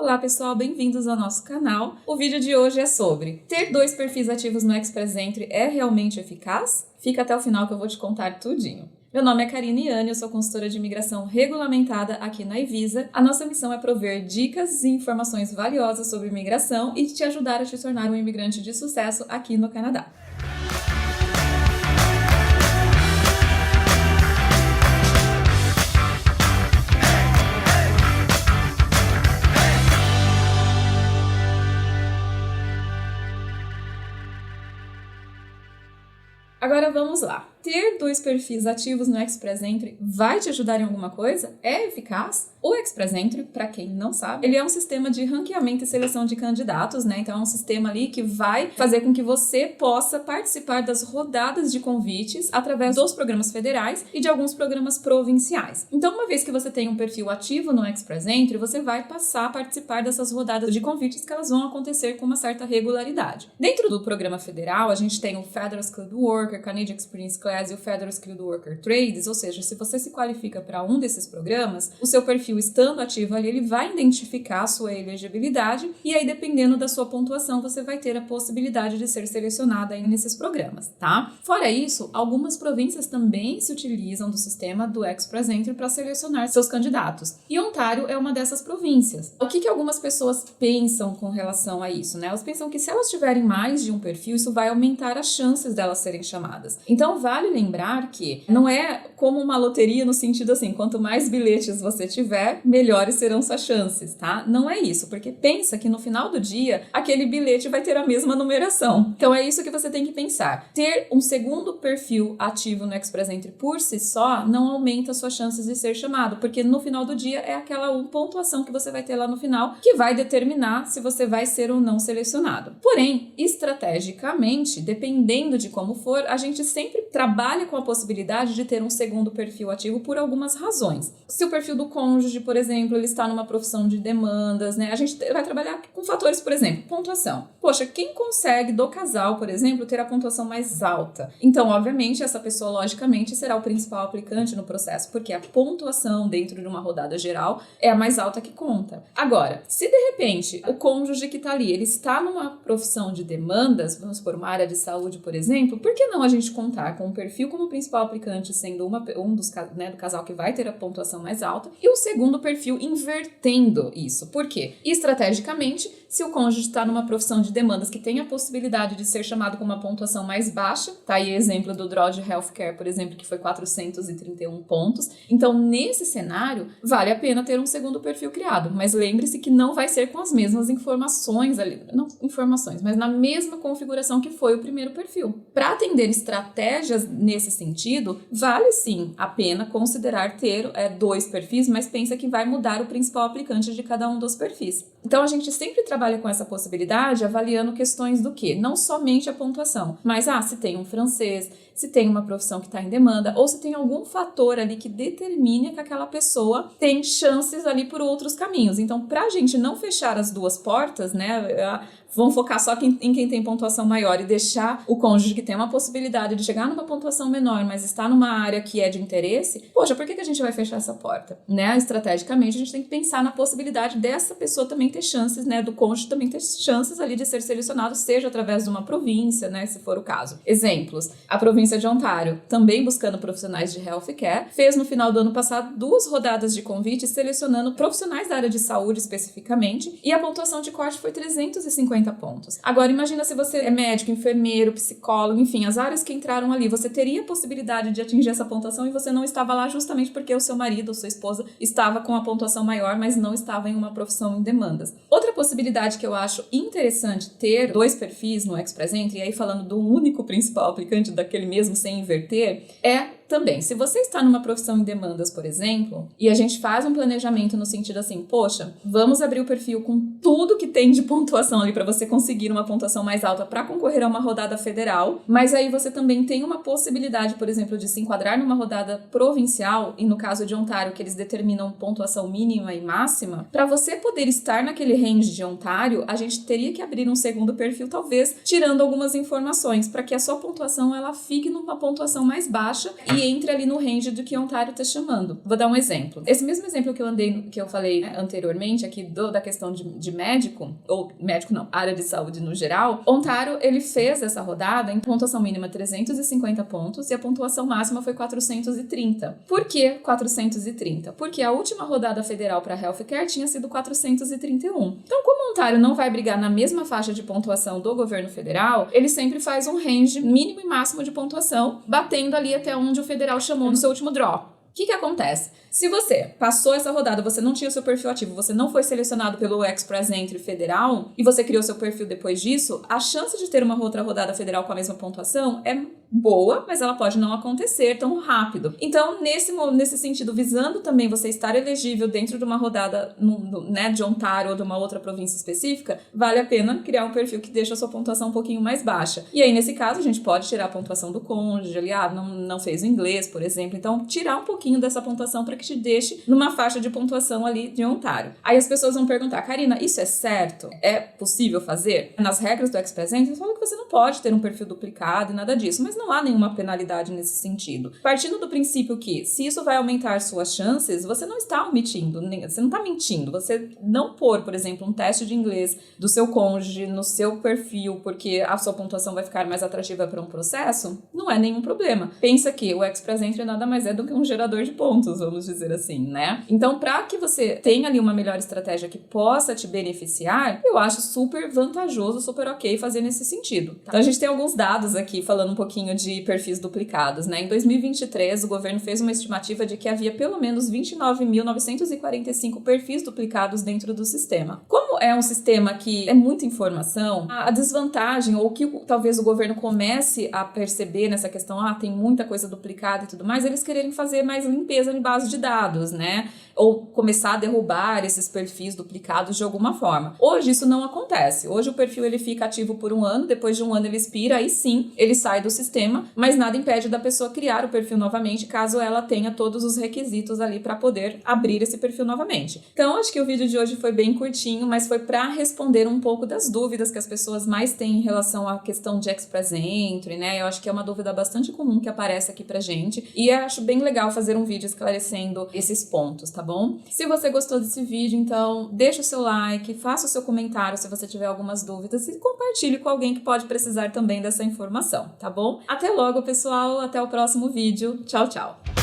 Olá pessoal, bem-vindos ao nosso canal. O vídeo de hoje é sobre: ter 2 perfis ativos no Express Entry é realmente eficaz? Fica até o final que eu vou te contar tudinho. Meu nome é Karine Iane, eu sou consultora de imigração regulamentada aqui na Evisa. A nossa missão é prover dicas e informações valiosas sobre imigração e te ajudar a te tornar um imigrante de sucesso aqui no Canadá. Agora vamos lá. Ter 2 perfis ativos no Express Entry vai te ajudar em alguma coisa? É eficaz? O Express Entry, para quem não sabe, ele é um sistema de ranqueamento e seleção de candidatos, né? Então é um sistema ali que vai fazer com que você possa participar das rodadas de convites através dos programas federais e de alguns programas provinciais. Então, uma vez que você tem um perfil ativo no Express Entry, você vai passar a participar dessas rodadas de convites que elas vão acontecer com uma certa regularidade. Dentro do programa federal, a gente tem o Federal Skilled Worker, Canadian Experience Class e o Federal Skilled Worker Trades, ou seja, se você se qualifica para um desses programas, o seu perfil estando ativo ali, ele vai identificar a sua elegibilidade e aí, dependendo da sua pontuação, você vai ter a possibilidade de ser selecionada aí nesses programas, tá? Fora isso, algumas províncias também se utilizam do sistema do Express Entry para selecionar seus candidatos. E Ontário é uma dessas províncias. O que algumas pessoas pensam com relação a isso, né? Elas pensam que se elas tiverem mais de um perfil, isso vai aumentar as chances delas serem chamadas. Então, vale lembrar que não é como uma loteria no sentido assim, quanto mais bilhetes você tiver, melhores serão suas chances, tá? Não é isso, porque pensa que no final do dia, aquele bilhete vai ter a mesma numeração. Então é isso que você tem que pensar. Ter um segundo perfil ativo no Express Entry por si só não aumenta suas chances de ser chamado, porque no final do dia é aquela pontuação que você vai ter lá no final que vai determinar se você vai ser ou não selecionado. Porém, estrategicamente, dependendo de como for, a gente sempre trabalha com a possibilidade de ter um segundo perfil ativo por algumas razões. Se o perfil do cônjuge, por exemplo, ele está numa profissão de demandas, né? A gente vai trabalhar com fatores, por exemplo, pontuação. Poxa, quem consegue do casal, por exemplo, ter a pontuação mais alta? Então, obviamente, essa pessoa, logicamente, será o principal aplicante no processo, porque a pontuação dentro de uma rodada geral é a mais alta que conta. Agora, se de repente o cônjuge que está ali, ele está numa profissão de demandas, vamos por uma área de saúde, por exemplo, por que não a gente contar com um perfil como principal aplicante sendo um dos, né, do casal que vai ter a pontuação mais alta e o segundo perfil invertendo isso? Por quê? Estrategicamente, se o cônjuge está numa profissão de demandas que tem a possibilidade de ser chamado com uma pontuação mais baixa, tá aí exemplo do Draw de Healthcare, por exemplo, que foi 431 pontos. Então, nesse cenário, vale a pena ter um segundo perfil criado, mas lembre-se que não vai ser com as mesmas informações ali, não informações, mas na mesma configuração que foi o primeiro perfil. Para atender estratégias nesse sentido, vale sim a pena considerar ter 2 perfis, mas pensa que vai mudar o principal aplicante de cada um dos perfis. Então, a gente sempre trabalha com essa possibilidade, avaliando questões do quê? Não somente a pontuação, mas se tem um francês, se tem uma profissão que está em demanda, ou se tem algum fator ali que determine que aquela pessoa tem chances ali por outros caminhos. Então, para a gente não fechar as 2 portas, né, vamos focar só em quem tem pontuação maior e deixar o cônjuge que tem uma possibilidade de chegar numa pontuação menor, mas está numa área que é de interesse, poxa, por que a gente vai fechar essa porta? Né? Estrategicamente, a gente tem que pensar na possibilidade dessa pessoa também ter chances, né, do cônjuge também ter chances ali de ser selecionado, seja através de uma província, né, se for o caso. Exemplos, a província de Ontário, também buscando profissionais de healthcare, fez no final do ano passado 2 rodadas de convite selecionando profissionais da área de saúde especificamente, e a pontuação de corte foi 350 pontos. Agora, imagina se você é médico, enfermeiro, psicólogo, enfim, as áreas que entraram ali, você teria a possibilidade de atingir essa pontuação e você não estava lá justamente porque o seu marido ou sua esposa estava com a pontuação maior, mas não estava em uma profissão em demandas. Outra possibilidade que eu acho interessante ter 2 perfis no Express Entry, e aí falando do único principal aplicante daquele mesmo sem inverter, é também, se você está numa profissão em demandas, por exemplo, e a gente faz um planejamento no sentido assim, poxa, vamos abrir o perfil com tudo que tem de pontuação ali para você conseguir uma pontuação mais alta para concorrer a uma rodada federal, mas aí você também tem uma possibilidade, por exemplo, de se enquadrar numa rodada provincial, e no caso de Ontário, que eles determinam pontuação mínima e máxima, para você poder estar naquele range de Ontário, a gente teria que abrir um segundo perfil, talvez tirando algumas informações, para que a sua pontuação ela fique numa pontuação mais baixa e entre ali no range do que Ontário tá chamando. Vou dar um exemplo. Esse mesmo exemplo que eu falei, né, anteriormente aqui da questão de médico, ou médico não, área de saúde no geral, Ontário, ele fez essa rodada em pontuação mínima 350 pontos e a pontuação máxima foi 430. Por que 430? Porque a última rodada federal para healthcare tinha sido 431. Então, como Ontário não vai brigar na mesma faixa de pontuação do governo federal, ele sempre faz um range mínimo e máximo de pontuação, batendo ali até onde o federal chamou no seu último draw. O que acontece? Se você passou essa rodada, você não tinha o seu perfil ativo, você não foi selecionado pelo Express Entry federal e você criou seu perfil depois disso, a chance de ter uma outra rodada federal com a mesma pontuação é boa, mas ela pode não acontecer tão rápido. Então, nesse sentido, visando também você estar elegível dentro de uma rodada né, de Ontário ou de uma outra província específica, vale a pena criar um perfil que deixa a sua pontuação um pouquinho mais baixa. E aí, nesse caso, a gente pode tirar a pontuação do cônjuge, ali, não fez o inglês, por exemplo. Então, tirar um pouquinho dessa pontuação para que te deixe numa faixa de pontuação ali de Ontário. Aí as pessoas vão perguntar, Karina, isso é certo? É possível fazer? Nas regras do Express Entry, eles falam que você não pode ter um perfil duplicado e nada disso, mas não há nenhuma penalidade nesse sentido. Partindo do princípio que, se isso vai aumentar suas chances, você não está omitindo, você não está mentindo. Você não pôr, por exemplo, um teste de inglês do seu cônjuge no seu perfil porque a sua pontuação vai ficar mais atrativa para um processo, não é nenhum problema. Pensa que o Express Entry nada mais é do que um gerador de pontos, vamos dizer assim, né? Então, para que você tenha ali uma melhor estratégia que possa te beneficiar, eu acho super vantajoso, super ok fazer nesse sentido. Tá? Então, a gente tem alguns dados aqui falando um pouquinho de perfis duplicados, né? Em 2023, o governo fez uma estimativa de que havia pelo menos 29.945 perfis duplicados dentro do sistema. Como é um sistema que é muita informação, a desvantagem, ou que talvez o governo comece a perceber nessa questão, tem muita coisa duplicada e tudo mais, eles quererem fazer mais limpeza de base de dados, né? Ou começar a derrubar esses perfis duplicados de alguma forma. Hoje isso não acontece. Hoje o perfil ele fica ativo por um ano, depois de um ano ele expira, aí sim ele sai do sistema, mas nada impede da pessoa criar o perfil novamente, caso ela tenha todos os requisitos ali para poder abrir esse perfil novamente. Então, acho que o vídeo de hoje foi bem curtinho, mas foi para responder um pouco das dúvidas que as pessoas mais têm em relação à questão de Express Entry, né? Eu acho que é uma dúvida bastante comum que aparece aqui pra gente, e eu acho bem legal fazer um vídeo esclarecendo esses pontos, tá bom? Se você gostou desse vídeo, então deixa o seu like, faça o seu comentário se você tiver algumas dúvidas e compartilhe com alguém que pode precisar também dessa informação, tá bom? Até logo, pessoal, até o próximo vídeo. Tchau, tchau!